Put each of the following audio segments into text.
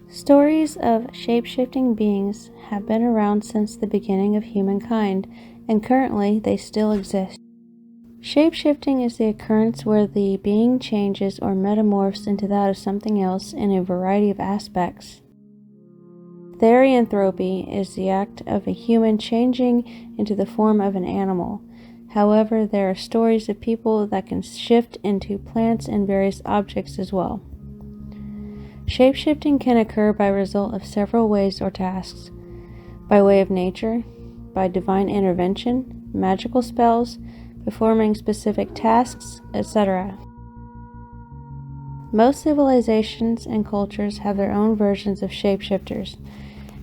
Stories of shape-shifting beings have been around since the beginning of humankind, and currently they still exist. Shape-shifting is the occurrence where the being changes or metamorphs into that of something else in a variety of aspects. Therianthropy is the act of a human changing into the form of an animal. However, there are stories of people that can shift into plants and various objects as well. Shape-shifting can occur by result of several ways or tasks: by way of nature, by divine intervention, magical spells, performing specific tasks, etc. Most civilizations and cultures have their own versions of shapeshifters,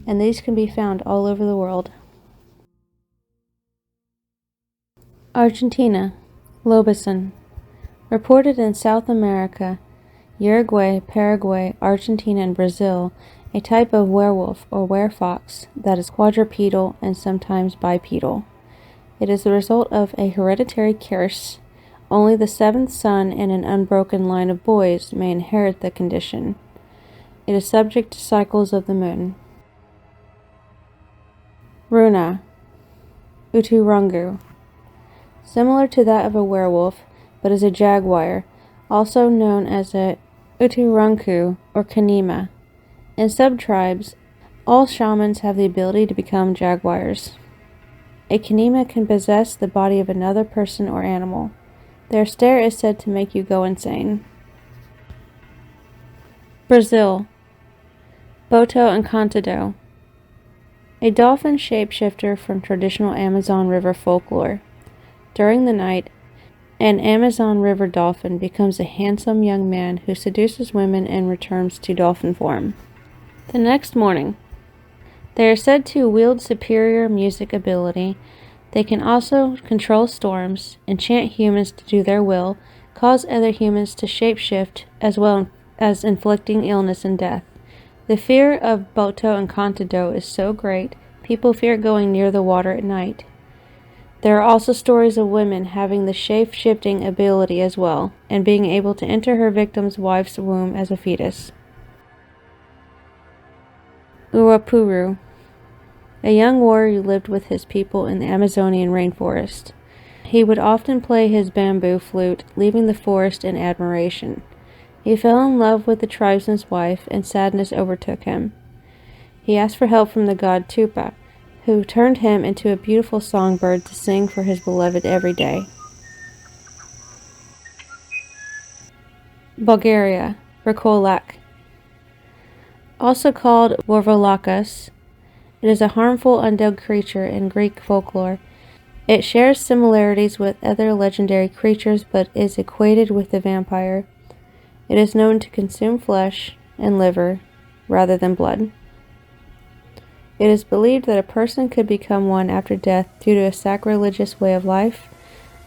and these can be found all over the world. Argentina, Lobeson. Reported in South America, Uruguay, Paraguay, Argentina, and Brazil, a type of werewolf or werefox that is quadrupedal and sometimes bipedal. It is the result of a hereditary curse. Only the seventh son in an unbroken line of boys may inherit the condition. It is subject to cycles of the moon. Runa, Uturungu. Similar to that of a werewolf, but is a jaguar, also known as a Uturunku or Kanima. In sub-tribes, all shamans have the ability to become jaguars. A Kanima can possess the body of another person or animal. Their stare is said to make you go insane. Brazil, Boto Encantado. A dolphin shapeshifter from traditional Amazon River folklore. During the night, an Amazon River dolphin becomes a handsome young man who seduces women and returns to dolphin form. The next morning, they are said to wield superior music ability. They can also control storms, enchant humans to do their will, cause other humans to shapeshift, as well as inflicting illness and death. The fear of Boto Encantado is so great, people fear going near the water at night. There are also stories of women having the shape-shifting ability as well, and being able to enter her victim's wife's womb as a fetus. Uapuru. A young warrior lived with his people in the Amazonian rainforest. He would often play his bamboo flute, leaving the forest in admiration. He fell in love with the tribesman's wife, and sadness overtook him. He asked for help from the god Tupa, who turned him into a beautiful songbird to sing for his beloved every day. Bulgaria, Rakolak. Also called Vorvolakas, it is a harmful undead creature in Greek folklore. It shares similarities with other legendary creatures but is equated with the vampire. It is known to consume flesh and liver rather than blood. It is believed that a person could become one after death due to a sacrilegious way of life,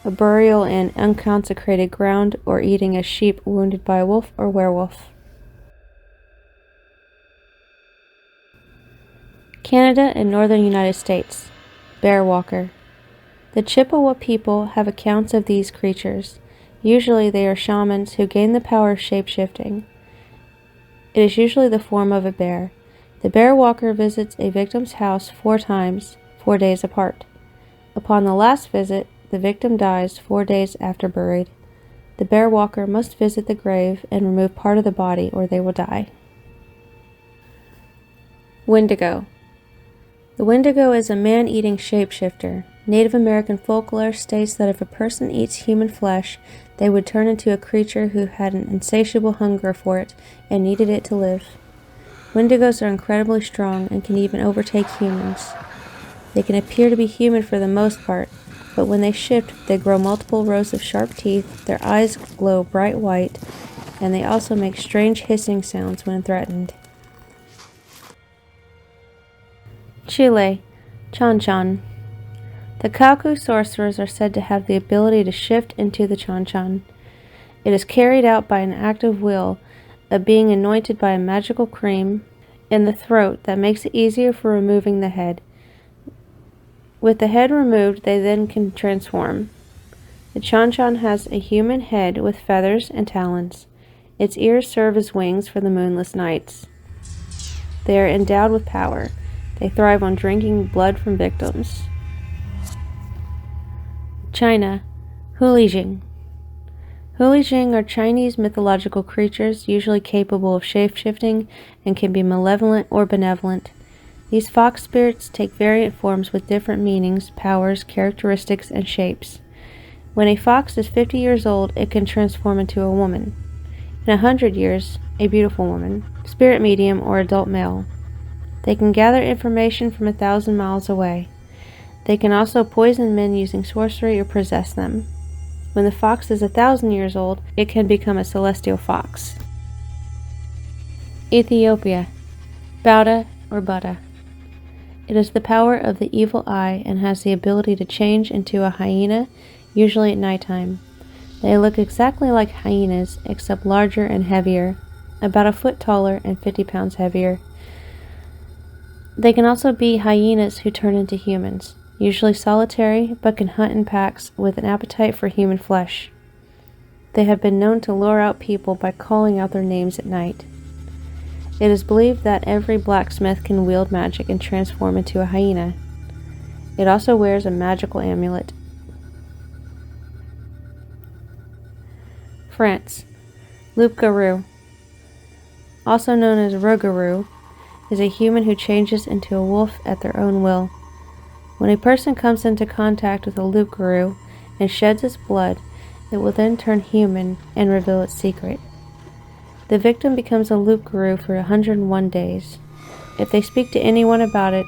a burial in unconsecrated ground, or eating a sheep wounded by a wolf or werewolf. Canada and northern United States. Bear Walker. The Chippewa people have accounts of these creatures. Usually they are shamans who gain the power of shape-shifting. It is usually the form of a bear. The bear walker visits a victim's house 4 times, 4 days apart. Upon the last visit, the victim dies 4 days after buried. The bear walker must visit the grave and remove part of the body or they will die. Wendigo. The Wendigo is a man-eating shapeshifter. Native American folklore states that if a person eats human flesh, they would turn into a creature who had an insatiable hunger for it and needed it to live. Wendigos are incredibly strong and can even overtake humans. They can appear to be human for the most part, but when they shift, they grow multiple rows of sharp teeth, their eyes glow bright white, and they also make strange hissing sounds when threatened. Chile, Chanchan. The Kauku sorcerers are said to have the ability to shift into the Chanchan. It is carried out by an act of will, of being anointed by a magical cream in the throat that makes it easier for removing the head. With the head removed, they then can transform. The Chanchan has a human head with feathers and talons. Its ears serve as wings for the moonless nights. They are endowed with power. They thrive on drinking blood from victims. China, Hulijing. Hulijing are Chinese mythological creatures usually capable of shape-shifting and can be malevolent or benevolent. These fox spirits take variant forms with different meanings, powers, characteristics, and shapes. When a fox is 50 years old, it can transform into a woman. In 100 years, a beautiful woman, spirit medium, or adult male. They can gather information from 1,000 miles away. They can also poison men using sorcery or possess them. When the fox is 1,000 years old, it can become a celestial fox. Ethiopia, Bauda or Buddha. It is the power of the evil eye and has the ability to change into a hyena, usually at nighttime. They look exactly like hyenas, except larger and heavier, about a foot taller and 50 pounds heavier. They can also be hyenas who turn into humans, usually solitary, but can hunt in packs with an appetite for human flesh. They have been known to lure out people by calling out their names at night. It is believed that every blacksmith can wield magic and transform into a hyena. It also wears a magical amulet. France, Loup-garou, also known as rougarou, is a human who changes into a wolf at their own will. When a person comes into contact with a loup-garou and sheds its blood, it will then turn human and reveal its secret. The victim becomes a loup-garou for 101 days. If they speak to anyone about it,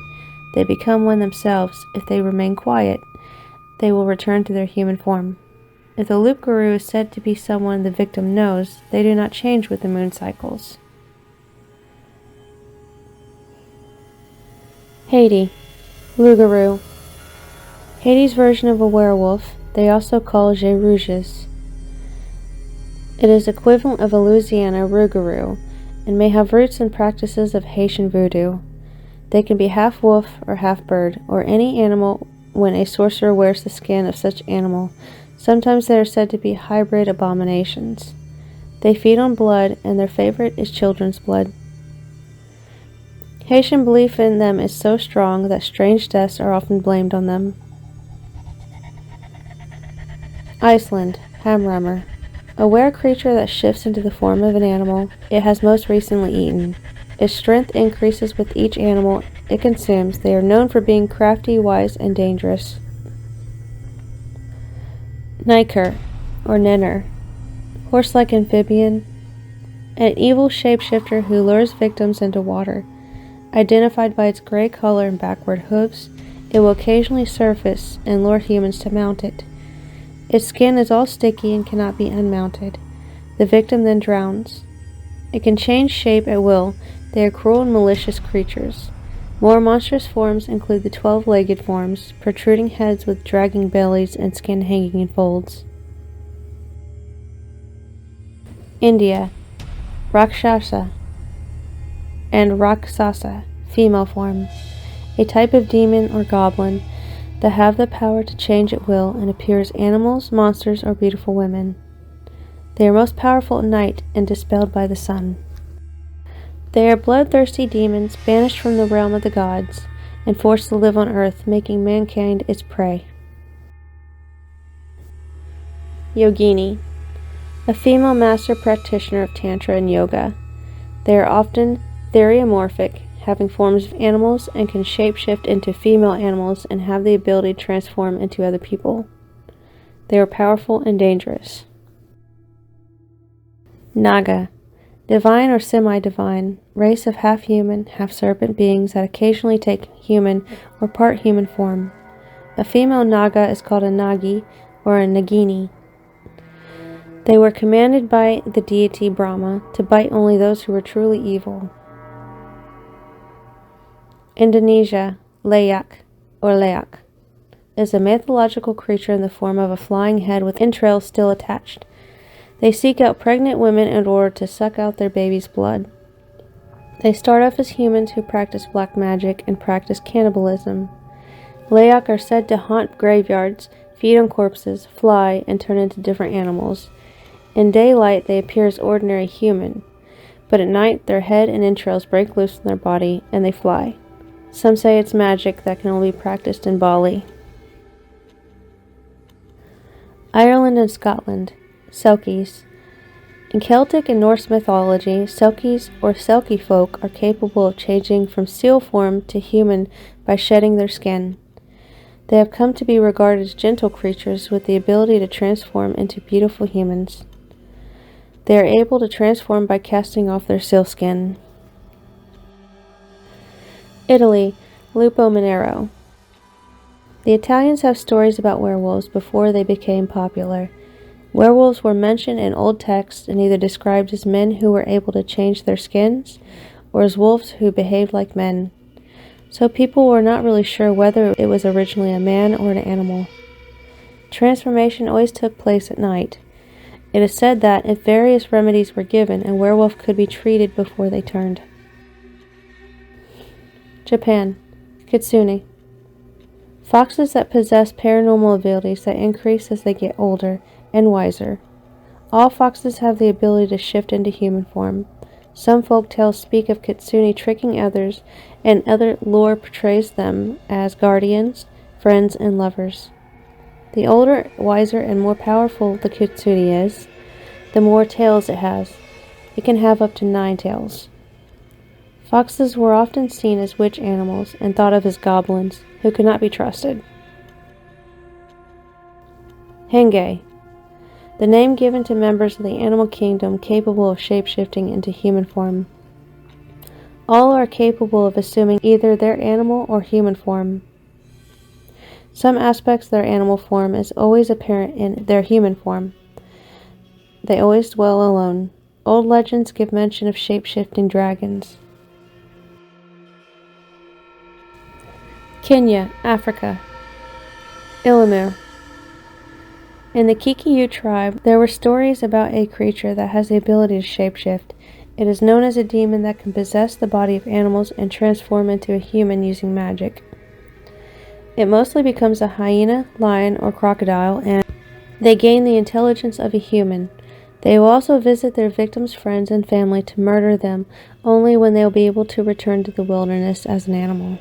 they become one themselves. If they remain quiet, they will return to their human form. If the loup-garou is said to be someone the victim knows, they do not change with the moon cycles. Haiti, loup-garou. Haiti's version of a werewolf, they also call Rouges. It is equivalent of a Louisiana rougarou and may have roots in practices of Haitian voodoo. They can be half wolf or half bird, or any animal when a sorcerer wears the skin of such animal. Sometimes they are said to be hybrid abominations. They feed on blood, and their favorite is children's blood. Haitian belief in them is so strong that strange deaths are often blamed on them. Iceland, Hamrammer. A were creature that shifts into the form of an animal it has most recently eaten. Its strength increases with each animal it consumes. They are known for being crafty, wise, and dangerous. Niker, or Nenner. Horse-like amphibian. An evil shapeshifter who lures victims into water. Identified by its gray color and backward hooves, it will occasionally surface and lure humans to mount it. Its skin is all sticky and cannot be unmounted. The victim then drowns. It can change shape at will. They are cruel and malicious creatures. More monstrous forms include the 12-legged forms, protruding heads with dragging bellies and skin hanging in folds. India, Rakshasa and Raksasa, female form, a type of demon or goblin that have the power to change at will and appear as animals, monsters, or beautiful women. They are most powerful at night and dispelled by the sun. They are bloodthirsty demons banished from the realm of the gods and forced to live on earth, making mankind its prey. Yogini, a female master practitioner of Tantra and Yoga. They are often theriomorphic, having forms of animals, and can shapeshift into female animals and have the ability to transform into other people. They are powerful and dangerous. Naga, divine or semi-divine, race of half-human, half-serpent beings that occasionally take human or part human form. A female Naga is called a Nagi or a Nagini. They were commanded by the deity Brahma to bite only those who were truly evil. Indonesia, Layak, or Layak, is a mythological creature in the form of a flying head with entrails still attached. They seek out pregnant women in order to suck out their baby's blood. They start off as humans who practice black magic and practice cannibalism. Layak are said to haunt graveyards, feed on corpses, fly, and turn into different animals. In daylight, they appear as ordinary human, but at night their head and entrails break loose from their body and they fly. Some say it's magic that can only be practiced in Bali. Ireland and Scotland. Selkies. In Celtic and Norse mythology, Selkies or Selkie folk are capable of changing from seal form to human by shedding their skin. They have come to be regarded as gentle creatures with the ability to transform into beautiful humans. They are able to transform by casting off their seal skin. Italy, Lupo Minero. The Italians have stories about werewolves before they became popular. Werewolves were mentioned in old texts and either described as men who were able to change their skins or as wolves who behaved like men. So people were not really sure whether it was originally a man or an animal. Transformation always took place at night. It is said that if various remedies were given, a werewolf could be treated before they turned. Japan. Kitsune. Foxes that possess paranormal abilities that increase as they get older and wiser. All foxes have the ability to shift into human form. Some folk tales speak of kitsune tricking others, and other lore portrays them as guardians, friends, and lovers. The older, wiser, and more powerful the kitsune is, the more tails it has. It can have up to 9 tails. Foxes were often seen as witch animals and thought of as goblins who could not be trusted. Henge. The name given to members of the animal kingdom capable of shapeshifting into human form. All are capable of assuming either their animal or human form. Some aspects of their animal form is always apparent in their human form. They always dwell alone. Old legends give mention of shape-shifting dragons. Kenya, Africa. Ilimu. In the Kikuyu tribe, there were stories about a creature that has the ability to shapeshift. It is known as a demon that can possess the body of animals and transform into a human using magic. It mostly becomes a hyena, lion, or crocodile, and they gain the intelligence of a human. They will also visit their victims' friends and family to murder them only when they will be able to return to the wilderness as an animal.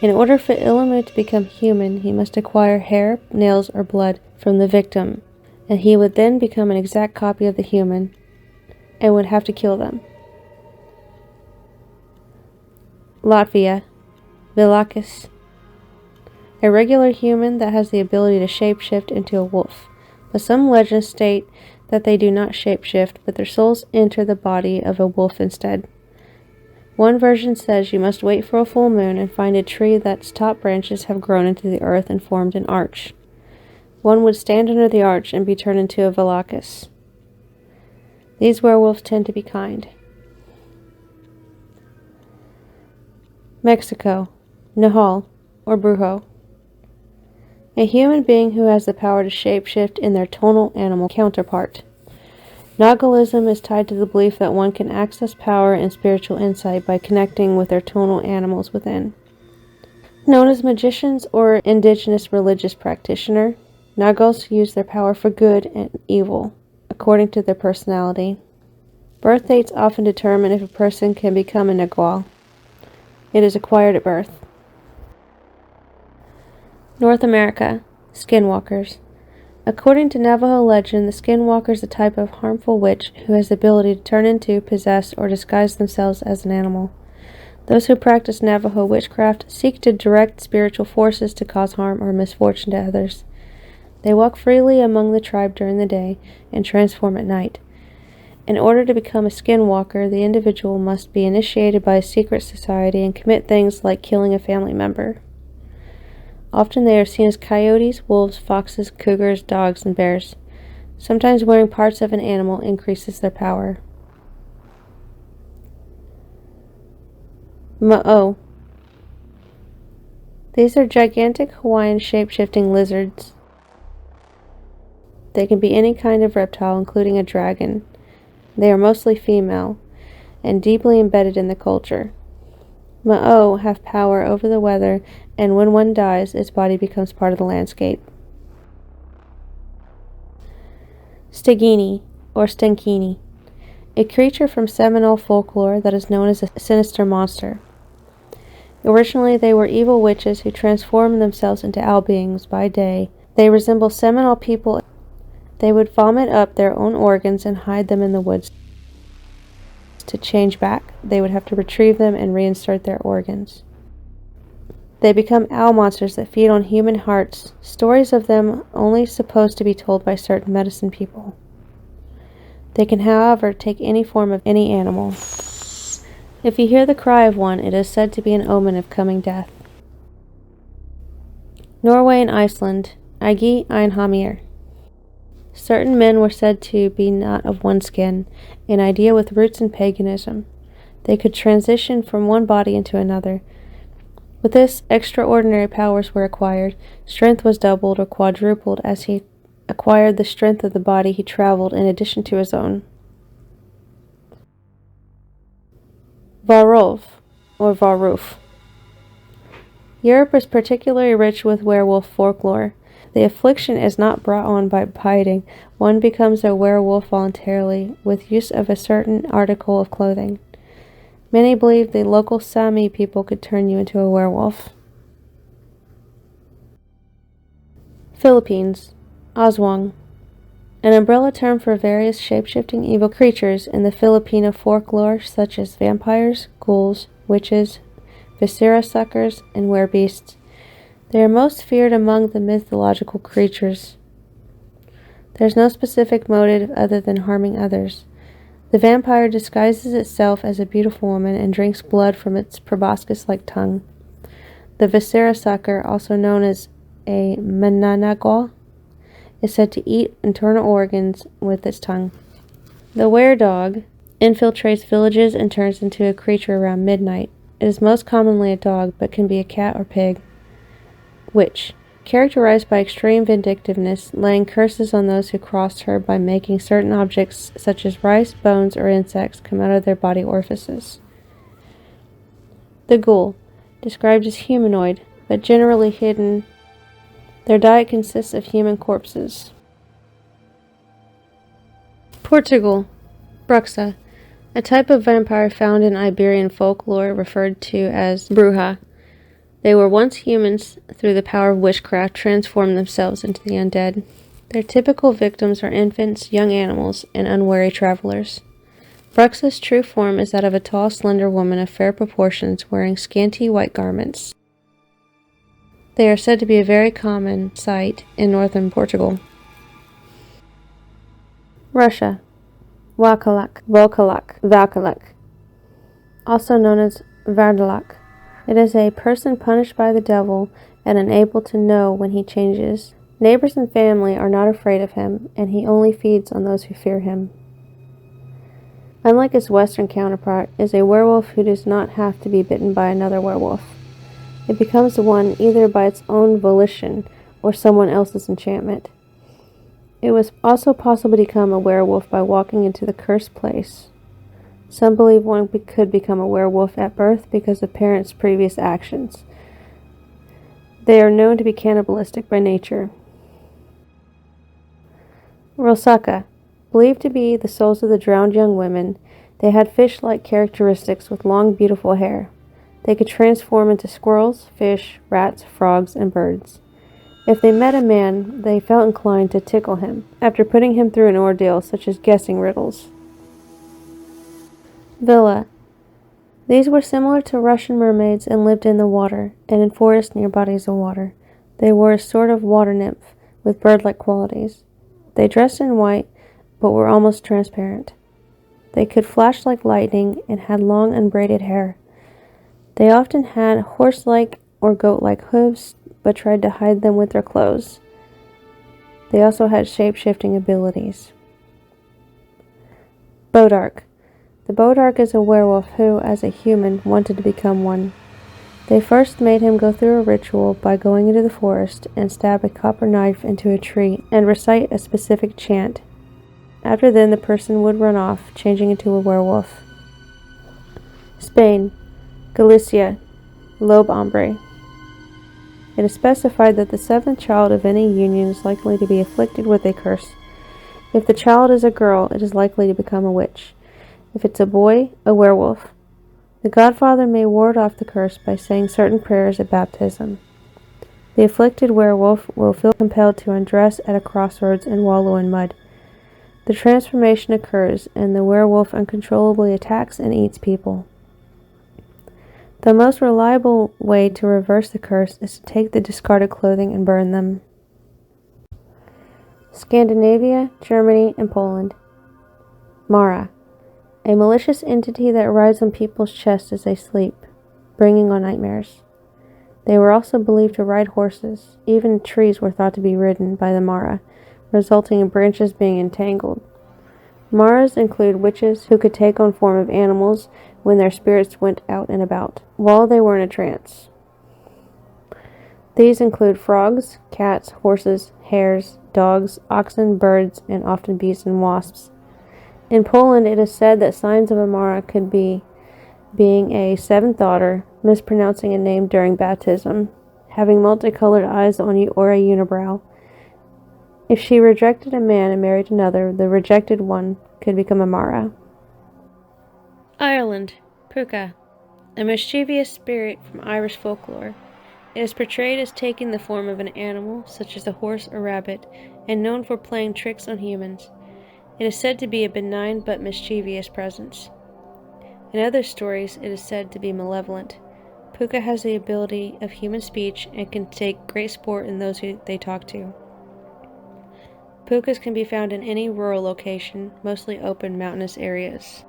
In order for Ilimu to become human, he must acquire hair, nails, or blood from the victim, and he would then become an exact copy of the human and would have to kill them. Latvia, Vilakis. A regular human that has the ability to shapeshift into a wolf, but some legends state that they do not shapeshift, but their souls enter the body of a wolf instead. One version says you must wait for a full moon and find a tree that's top branches have grown into the earth and formed an arch. One would stand under the arch and be turned into a Vilakis. These werewolves tend to be kind. Mexico, Nahal, or Brujo. A human being who has the power to shapeshift in their tonal animal counterpart. Nahalism is tied to the belief that one can access power and spiritual insight by connecting with their tonal animals within. Known as magicians or indigenous religious practitioner, Nagals use their power for good and evil, according to their personality. Birth dates often determine if a person can become a Nagual. It is acquired at birth. North America, Skinwalkers. According to Navajo legend, the Skinwalker is a type of harmful witch who has the ability to turn into, possess, or disguise themselves as an animal. Those who practice Navajo witchcraft seek to direct spiritual forces to cause harm or misfortune to others. They walk freely among the tribe during the day and transform at night. In order to become a Skinwalker, the individual must be initiated by a secret society and commit things like killing a family member. Often they are seen as coyotes, wolves, foxes, cougars, dogs, and bears. Sometimes wearing parts of an animal increases their power. Mo'o. These are gigantic Hawaiian shape-shifting lizards. They can be any kind of reptile, including a dragon. They are mostly female and deeply embedded in the culture. Mo'o have power over the weather, and when one dies, its body becomes part of the landscape. Stegini, or Stenkini. a creature from Seminole folklore that is known as a sinister monster. Originally, they were evil witches who transformed themselves into owl beings by day. They resemble Seminole people. They would vomit up their own organs and hide them in the woods. To change back, they would have to retrieve them and reinsert their organs. They become owl monsters that feed on human hearts, stories of them only supposed to be told by certain medicine people. They can, however, take any form of any animal. If you hear the cry of one, it is said to be an omen of coming death. Norway and Iceland, Agi Einhamir. Certain men were said to be not of one skin, an idea with roots in paganism. They could transition from one body into another. With this, extraordinary powers were acquired. Strength was doubled or quadrupled as he acquired the strength of the body he traveled in addition to his own. Varulv, or Varulf. Europe is particularly rich with werewolf folklore. The affliction is not brought on by biting. One becomes a werewolf voluntarily with use of a certain article of clothing. Many believe the local Sami people could turn you into a werewolf. Philippines, Aswang. An umbrella term for various shape-shifting evil creatures in the Filipino folklore such as vampires, ghouls, witches, viscera suckers, and werebeasts. They are most feared among the mythological creatures. There is no specific motive other than harming others. The vampire disguises itself as a beautiful woman and drinks blood from its proboscis-like tongue. The viscera sucker, also known as a manananggal, is said to eat internal organs with its tongue. The were-dog infiltrates villages and turns into a creature around midnight. It is most commonly a dog, but can be a cat or pig. Witch, characterized by extreme vindictiveness, laying curses on those who crossed her by making certain objects such as rice, bones, or insects come out of their body orifices. The ghoul, described as humanoid, but generally hidden. Their diet consists of human corpses. Portugal, Bruxa, a type of vampire found in Iberian folklore referred to as bruja. They were once humans, through the power of witchcraft, transformed themselves into the undead. Their typical victims are infants, young animals, and unwary travelers. Bruxa's true form is that of a tall, slender woman of fair proportions wearing scanty white garments. They are said to be a very common sight in northern Portugal. Russia, Wakalak, Vokalak, Valkalak, also known as Vardalak. It is a person punished by the devil and unable to know when he changes. Neighbors and family are not afraid of him, and he only feeds on those who fear him. Unlike its western counterpart, is a werewolf who does not have to be bitten by another werewolf. It becomes one either by its own volition or someone else's enchantment. It was also possible to become a werewolf by walking into the cursed place. Some believe one could become a werewolf at birth because of parents' previous actions. They are known to be cannibalistic by nature. Rosaka, believed to be the souls of the drowned young women, they had fish-like characteristics with long, beautiful hair. They could transform into squirrels, fish, rats, frogs, and birds. If they met a man, they felt inclined to tickle him, after putting him through an ordeal such as guessing riddles. Villa. These were similar to Russian mermaids and lived in the water, and in forests near bodies of water. They were a sort of water nymph, with bird-like qualities. They dressed in white, but were almost transparent. They could flash like lightning, and had long unbraided hair. They often had horse-like or goat-like hooves, but tried to hide them with their clothes. They also had shape-shifting abilities. Bodark. The Bodark is a werewolf who, as a human, wanted to become one. They first made him go through a ritual by going into the forest and stab a copper knife into a tree and recite a specific chant. After then, the person would run off, changing into a werewolf. Spain, Galicia, Lobe Hombre. It is specified that the seventh child of any union is likely to be afflicted with a curse. If the child is a girl, it is likely to become a witch. If it's a boy, a werewolf. The godfather may ward off the curse by saying certain prayers at baptism. The afflicted werewolf will feel compelled to undress at a crossroads and wallow in mud. The transformation occurs, and the werewolf uncontrollably attacks and eats people. The most reliable way to reverse the curse is to take the discarded clothing and burn them. Scandinavia, Germany, and Poland. Mara, a malicious entity that rides on people's chests as they sleep, bringing on nightmares. They were also believed to ride horses. Even trees were thought to be ridden by the Mara, resulting in branches being entangled. Maras include witches who could take on form of animals when their spirits went out and about, while they were in a trance. These include frogs, cats, horses, hares, dogs, oxen, birds, and often bees and wasps. In Poland, it is said that signs of a Mara could be being a seventh daughter, mispronouncing a name during baptism, having multicolored eyes or a unibrow. If she rejected a man and married another, the rejected one could become a Mara. Ireland, Puka, a mischievous spirit from Irish folklore. It is portrayed as taking the form of an animal, such as a horse or rabbit, and known for playing tricks on humans. It is said to be a benign but mischievous presence. In other stories, it is said to be malevolent. Puka has the ability of human speech and can take great sport in those who they talk to. Pukas can be found in any rural location, mostly open mountainous areas.